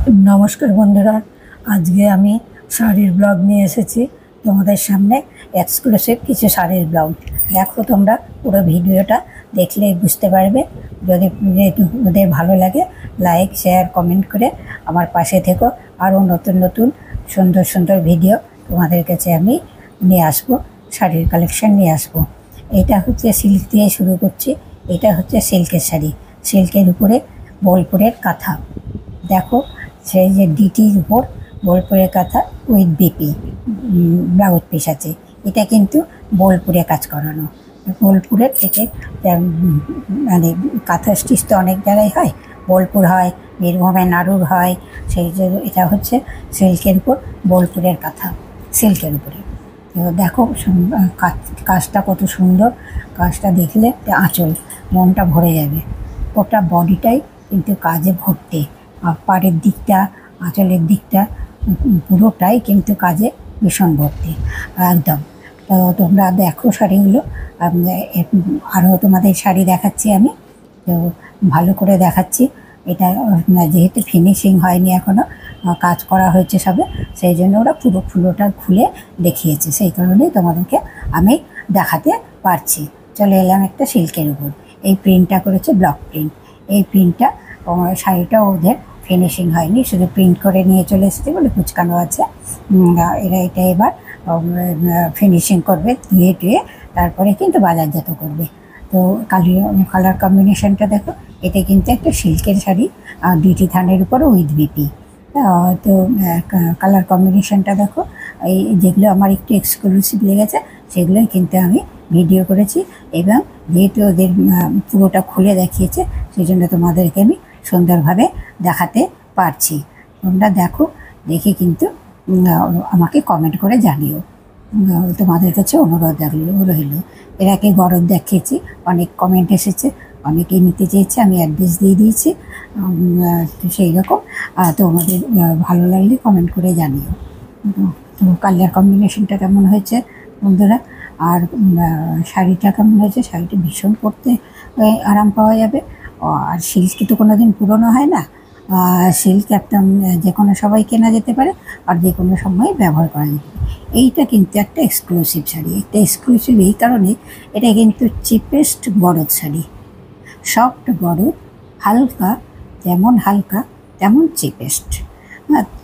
नमस्कार बंधुरा आज के आमी शाड़ीर ब्लग निये एसेछि तोमादेर सामने एक्सक्लूसिव किछु शाड़ीर ब्लग देखो तोमरा पुरो भिडियोटा देखलेई बुझते पारबे। यदि तोमादेर भालो लागे लाइक शेयर कमेंट करे आमार पाशे থেকো आरो नतुन नतुन सुंदर सुंदर भिडियो तोमादेर काछे आमी निये आसबो शाड़ीर कालेक्शन निये आसबो। एटा होच्छे सिल्क दिये शुरू करछि। एटा होच्छे सिल्केर शाड़ी सिल्केर उपरे बोलपुरेर काथा देखो সেই যে ডিটির উপর বোলপুরের কাঁথা উইথ বিপি ব্লাউজ পিস আছে। এটা কিন্তু বোলপুরে কাজ করানো। বোলপুরের থেকে মানে কাঁথা স্টিচ তো অনেক জায়গায় হয়, বোলপুর হয়, বীরভূমে নাড়ুর হয়, সেই যে এটা হচ্ছে সিল্কের উপর বোলপুরের কাঁথা সিল্কের উপরে। তো দেখো কাজটা কত সুন্দর, কাজটা দেখলে আঁচল মনটা ভরে যাবে। ওটা বডিটাই কিন্তু কাজে ভর্তি, পাড়ের দিকটা আঁচলের দিকটা পুরোটাই কিন্তু কাজে ভীষণ ভর্তি একদম। তো তোমরা দেখো শাড়িগুলো, আরও তোমাদের শাড়ি দেখাচ্ছি আমি, তো ভালো করে দেখাচ্ছি। এটা যেহেতু ফিনিশিং হয়নি এখনও, কাজ করা হয়েছে সবে, সেই জন্য ওরা পুরোটা খুলে দেখিয়েছে, সেই কারণেই তোমাদেরকে আমি দেখাতে পারছি। চলে এলাম একটা সিল্কের উপর। এই প্রিন্টটা করেছে ব্লক প্রিন্ট। এই প্রিন্টটা শাড়িটা ওদের ফিনিশিং হয়নি, শুধু প্রিন্ট করে নিয়ে চলে এসেছে বলে কুচকানো আছে। এরা এটা এবার ফিনিশিং করবে, ধুয়ে টুয়ে তারপরে কিন্তু বাজারজাত করবে। তো কালার কম্বিনেশনটা দেখো, এটা কিন্তু একটা সিল্কের শাড়ি আর ডিটি থানের উপরে উইথ বিপি। তো কালার কম্বিনেশনটা দেখো, এই যেগুলো আমার একটু এক্সক্লুসিভ লেগেছে সেগুলোই কিন্তু আমি ভিডিও করেছি, এবং যেহেতু ওদের পুরোটা খুলে দেখিয়েছে সেই জন্য তোমাদেরকে আমি সুন্দরভাবে দেখাতে পারছি। তোমরা দেখো, দেখে কিন্তু আমাকে কমেন্ট করে জানিও। তোমাদের কাছে অনুরোধ রইল। এর আগে গরদ দেখিয়েছি, অনেক কমেন্ট এসেছে, অনেকেই নিতে চেয়েছে, আমি অ্যাড্রেস দিয়ে দিয়েছি। তো সেই রকম তোমাদের ভালো লাগলে কমেন্ট করে জানিও। তো কালার কম্বিনেশনটা কেমন হয়েছে বন্ধুরা, আর শাড়িটা কেমন হয়েছে। শাড়িটা ভীষণ পরতে আরাম পাওয়া যাবে, আর সিল্ক তো কোনো দিন পুরনো হয় না। সিল্ক একদম যে কোনো সবাই কেনা যেতে পারে, আর যে কোনো সময় ব্যবহার করা যেতে পারে। এইটা কিন্তু একটা এক্সক্লুসিভ শাড়ি। একটা এক্সক্লুসিভ এই কারণে, এটা কিন্তু চিপেস্ট গরদ শাড়ি, সফট গরদ, হালকা, যেমন হালকা তেমন চিপেস্ট,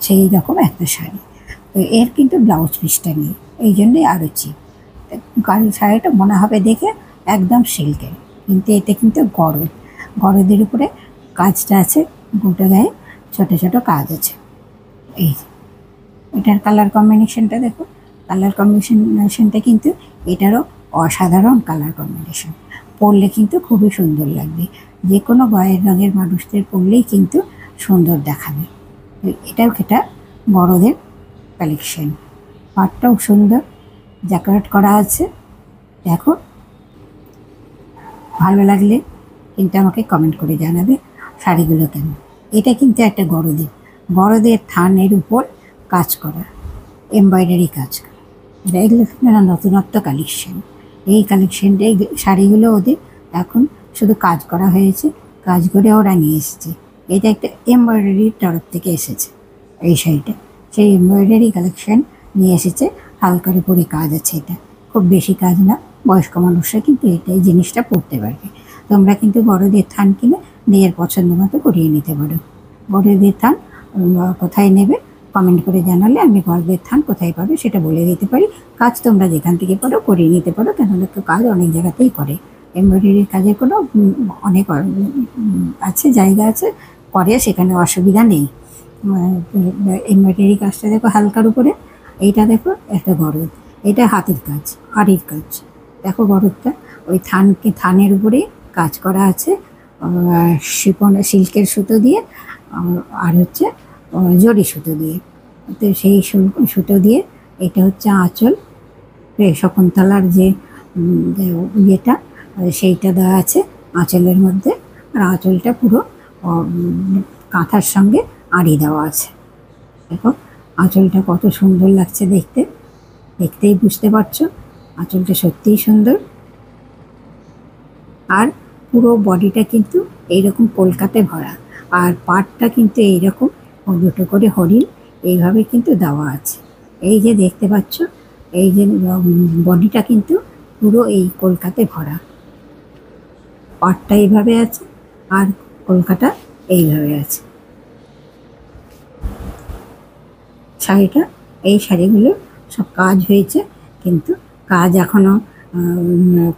সেই রকম একটা শাড়ি। তো এর কিন্তু ব্লাউজ পিসটা নেই, এই জন্যই আরও চিপ। কারণ শাড়িটা মনে হবে দেখে একদম সিল্কের, কিন্তু এতে কিন্তু গরদের উপরে কাজটা আছে, গোটা গায়ে ছোটো ছোটো কাজ আছে। এই এটার কালার কম্বিনেশনটা দেখো, কালার কম্বিনেশনটা কিন্তু এটারও অসাধারণ কালার কম্বিনেশন। পরলে কিন্তু খুবই সুন্দর লাগবে, যে কোনো গায়ের রঙের মানুষদের পরলেই কিন্তু সুন্দর দেখাবে। এটাও বড়দের কালেকশন, পাটটাও সুন্দর ডেকোরেট করা আছে। দেখো, ভালো লাগলে কিন্তু আমাকে কমেন্ট করে জানাবে শাড়িগুলো কেমন। এটা কিন্তু একটা গরদের থানের উপর কাজ করা, এমব্রয়ডারি কাজ করা। এগুলো নতুনত্ব কালেকশন। এই কালেকশনটা, এই শাড়িগুলো ওদের এখন শুধু কাজ করা হয়েছে, কাজ করে ওরা নিয়ে এসেছে। এটা একটা এমব্রয়ডারির তরফ থেকে এসেছে এই শাড়িটা, সেই এমব্রয়ডারি কালেকশন নিয়ে এসেছে। হালকার উপরে কাজ আছে, এটা খুব বেশি কাজ না, বয়স্ক মানুষরা কিন্তু এই জিনিসটা পরতে পারবে। তোমরা কিন্তু বড়দের থান কিনে নিজের পছন্দ মতো করিয়ে নিতে পারো। বড়দের থান কোথায় নেবে কমেন্ট করে জানালে আমি বড়দের থান কোথায় পাবে সেটা বলে দিতে পারি। কাজ তোমরা যেখান থেকে পারো করিয়ে নিতে পারো, কেননা তো কাজ অনেক জায়গাতেই করে। এমব্রয়ডারির কাজের কোনো অনেক আছে, জায়গা আছে করে, সেখানে অসুবিধা নেই। এমব্রয়ডারি কাজটা দেখো হালকার উপরে। এইটা দেখো একটা গরদ, এটা হাতের কাজ, আড়ির কাজ। দেখো গরদটা ওই থানের উপরে কাজ করা আছে সিল্কের সুতো দিয়ে, আর হচ্ছে জরি সুতো দিয়ে। তো সেই সুতো দিয়ে এটা হচ্ছে আঁচল, শকুন্তলার যে ইয়েটা সেইটা দেওয়া আছে আঁচলের মধ্যে, আর আঁচলটা পুরো কাঁথার সঙ্গে আড়ি দেওয়া আছে। দেখো আঁচলটা কত সুন্দর লাগছে দেখতে, দেখতেই বুঝতে পারছো আঁচলটা সত্যিই সুন্দর। আর পুরো বডিটা কিন্তু এইরকম কলকাতে ভরা, আর পাটটা কিন্তু এইরকম ও দুটো করে হরিণ এইভাবে কিন্তু দেওয়া আছে। এই যে দেখতে পাচ্ছ, এই যে বডিটা কিন্তু পুরো এই কলকাতে ভরা, পাটটা এইভাবে আছে আর কলকাতা এইভাবে আছে। শাড়িটা, এই শাড়িগুলো সব কাজ হয়েছে, কিন্তু কাজ এখনো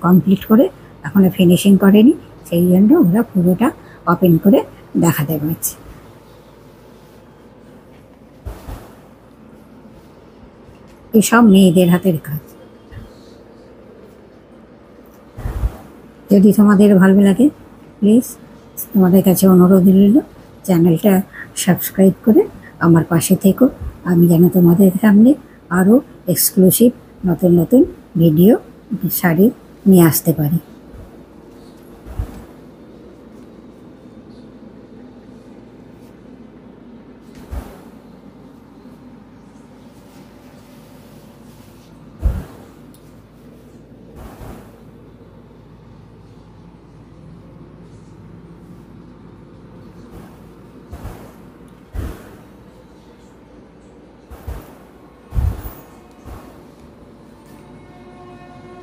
কমপ্লিট করে এখনো ফিনিশিং করেনি, সেই জন্য ওরা পুরোটা ওপেন করে দেখাতে পারছে। এসব মেয়েদের হাতের কাজ। যদি তোমাদের ভালো লাগে প্লিজ তোমাদের কাছে অনুরোধ রইল, চ্যানেলটা সাবস্ক্রাইব করে আমার পাশে থেকো। আমি যেন তোমাদের সামনে আরও এক্সক্লুসিভ নতুন নতুন ভিডিও শাড়ি নিয়ে আসতে পারি।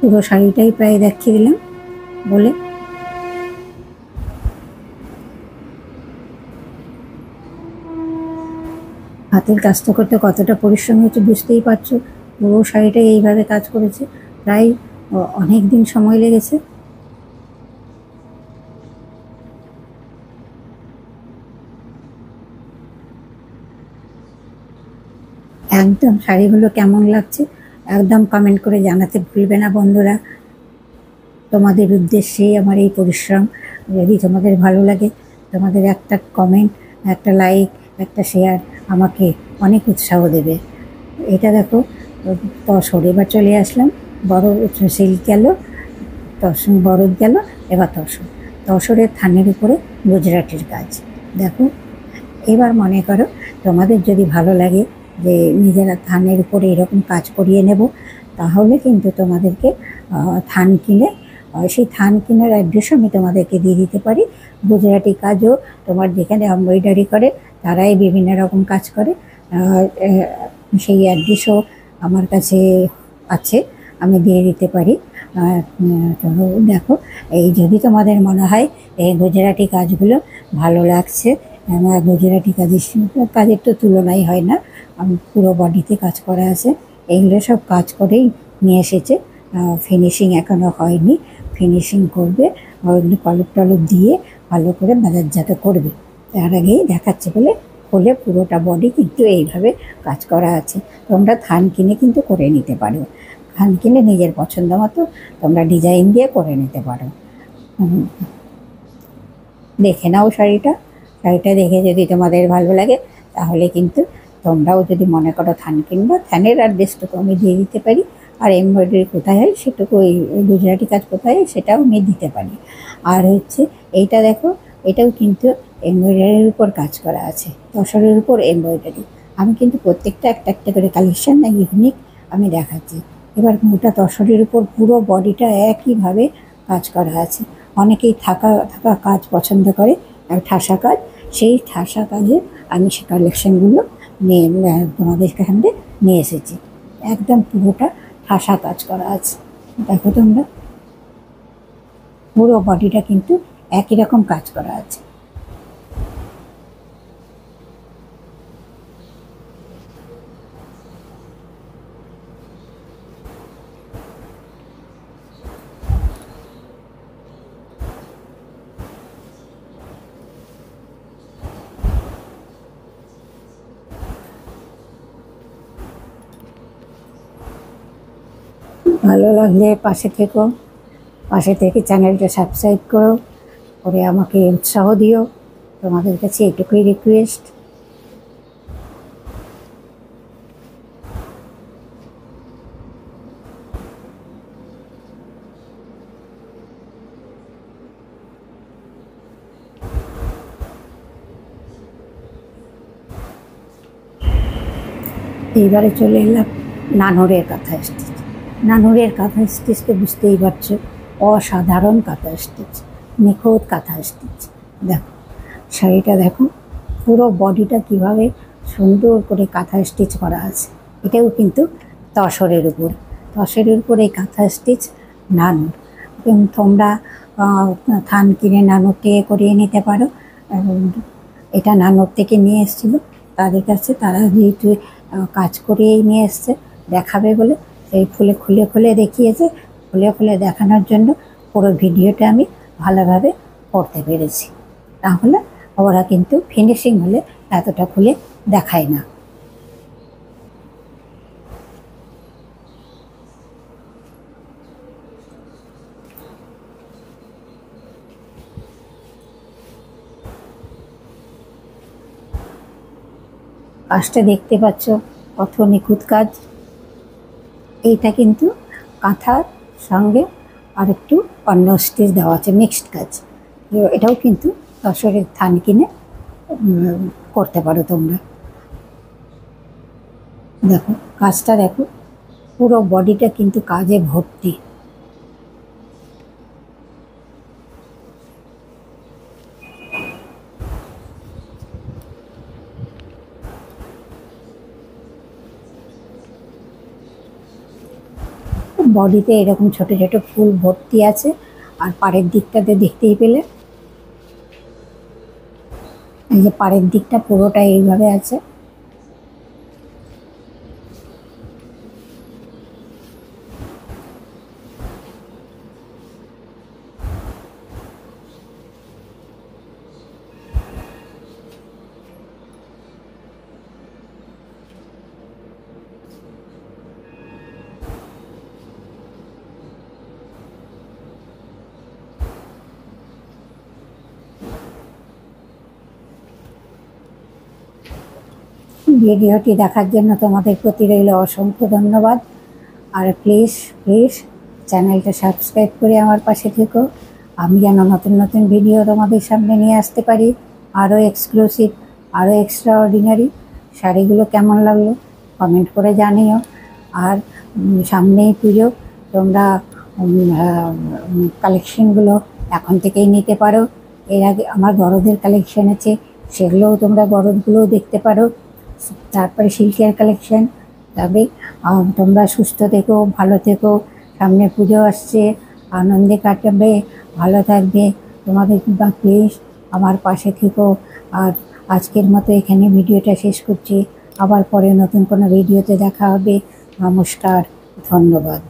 পুরো শাড়িটাই প্রায় দেখিয়ে দিলাম বলে। হাতের কাজটা করতে কতটা পরিশ্রম হচ্ছে বুঝতেই পারছো। পুরো শাড়িটাই এইভাবে কাজ করেছে, প্রায় অনেক দিন সময় লেগেছে। একদম শাড়িগুলো কেমন লাগছে একদম কমেন্ট করে জানাতে ভুলবে না বন্ধুরা। তোমাদের উদ্দেশ্যেই আমার এই পরিশ্রম। যদি তোমাদের ভালো লাগে, তোমাদের একটা কমেন্ট, একটা লাইক, একটা শেয়ার আমাকে অনেক উৎসাহ দেবে। এটা দেখো তসর, এবার চলে আসলাম বড় সিল্ক গেল, বরফ গেল, এবার তসর। তসরের থানের উপরে গুজরাটির কাজ দেখো। এবার মনে করো তোমাদের যদি ভালো লাগে যে নিজেরা থানের উপরে এরকম কাজ করিয়ে নেব, তাহলে কিন্তু তোমাদেরকে থান কিনে, সেই থান কেনার অ্যাড্রেসও আমি তোমাদেরকে দিয়ে দিতে পারি। গুজরাটি কাজও তোমার যেখানে এমব্রয়ডারি করে তারাই বিভিন্ন রকম কাজ করে, সেই অ্যাড্রেসও আমার কাছে আছে, আমি দিয়ে দিতে পারি। তো দেখো, এই যদি তোমাদের মনে হয় এই গুজরাটি কাজগুলো ভালো লাগছে, গুজরাটি কাজের তো তুলনাই হয় না, পুরো বডিতে কাজ করা আছে, এইগুলো সব কাজ করেই নিয়ে এসেছে। ফিনিশিং এখনও হয়নি, ফিনিশিং করবে, ওইগুলো কলপ টলপ দিয়ে ভালো করে বাজারজাত করবে। তার আগেই দেখাচ্ছে বলে খুলে পুরোটা বডি কিন্তু এইভাবে কাজ করা আছে। তোমরা থান কিনে কিন্তু করে নিতে পারো, থান কিনে নিজের পছন্দ মতো তোমরা ডিজাইন দিয়ে করে নিতে পারো। দেখে নাও শাড়িটা, শাড়িটা দেখে যদি তোমাদের ভালো লাগে তাহলে কিন্তু তোমরাও যদি মনে করো থান কিনবা, থানের অ্যাড্রেসটুকু আমি দিয়ে দিতে পারি, আর এমব্রয়ডারি কোথায় হয় সেটুকু, ওই গুজরাটি কাজ কোথায় হয় সেটাও আমি দিতে পারি। আর হচ্ছে এইটা দেখো, এটাও কিন্তু এমব্রয়ডারির উপর কাজ করা আছে, তসরের উপর এমব্রয়ডারি। আমি কিন্তু প্রত্যেকটা একটা একটা করে কালেকশন না ইউনিক আমি দেখাচ্ছি। এবার মোটা তসরের উপর পুরো বডিটা একইভাবে কাজ করা আছে। অনেকেই থাকা থাকা কাজ পছন্দ করে, ঠাসা কাজ, সেই ঠাসা কাজে আমি সে কালেকশানগুলো নিয়ে তোমাদের সামনে নিয়ে এসেছি। একদম পুরোটা ঠাসা কাজ করা আছে, দেখো তোমরা পুরো বডিটা কিন্তু একই রকম কাজ করা আছে। ভালো লাগলে পাশে থেকো, পাশে থেকে চ্যানেলটা সাবস্ক্রাইব করো, করে আমাকে উৎসাহ দিও। তোমাদের কাছে এটুকুই রিকোয়েস্ট। এইবারে চলে এলাম নানুরের কাঁথা স্টিচ। নানুরের কাঁথা স্টিচ তো বুঝতেই পারছো, অসাধারণ কাঁথা স্টিচ, নিখুঁত কাঁথা স্টিচ। দেখো শাড়িটা দেখো, পুরো বডিটা কিভাবে সুন্দর করে কাঁথা স্টিচ করা আছে। এটাও কিন্তু তসরের উপর এই কাঁথা স্টিচ নানুর। তোমরা থান কিনে নানুর থেকে করিয়ে নিতে পারো। এটা নানুর থেকে নিয়ে এসেছিলো তাদের কাছে, তারা যেহেতু কাজ করিয়েই নিয়ে এসছে দেখাবে বলে সেই খুলে দেখিয়েছে। খুলে দেখানোর জন্য পুরো ভিডিওটা আমি ভালোভাবে করতে পেরেছি। তাহলে ওরা কিন্তু ফিনিশিং হলে এতটা খুলে দেখায় না। কাজটা দেখতে পাচ্ছ কত নিখুঁত কাজ। এইটা কিন্তু কাঁথার সঙ্গে আর একটু অন্য স্টিচ দেওয়া আছে, মিক্সড কাজ। এটাও কিন্তু তসরের থান কিনে করতে পারো তোমরা। দেখো কাজটা, দেখো পুরো বডিটা কিন্তু কাজে ভর্তি। বডিতে এরকম ছোট ছোট ফুল ভর্তি আছে। আর পাড়ের দিকটাতে দেখতেই পেলে, এই যে পাড়ের দিকটা পুরোটা এইভাবে আছে। ভিডিওটি দেখার জন্য তোমাদের প্রতি রইল অসংখ্য ধন্যবাদ। আর প্লিজ চ্যানেলটা সাবস্ক্রাইব করে আমার পাশে থেকো। আমি যেন নতুন ভিডিও তোমাদের সামনে নিয়ে আসতে পারি, আরও এক্সক্লুসিভ, আরও এক্সট্রা অর্ডিনারি। শাড়িগুলো কেমন লাগলো কমেন্ট করে জানিও। আর সামনেই পুজো, তোমরা কালেকশনগুলো এখন থেকেই নিতে পারো। এর আগে আমার বড়দের কালেকশন আছে, সেগুলোও তোমরা বড়দগুলোও দেখতে পারো। তারপরে সিল্কের কালেকশন। তবে তোমরা সুস্থ থেকো, ভালো থেকো। সামনে পুজো আসছে, আনন্দে কাটাবে, ভালো থাকবে। তোমাদের প্লিজ আমার পাশে থেকো। আর আজকের মতো এখানে ভিডিওটা শেষ করছি। আবার পরে নতুন কোনো ভিডিওতে দেখা হবে। নমস্কার, ধন্যবাদ।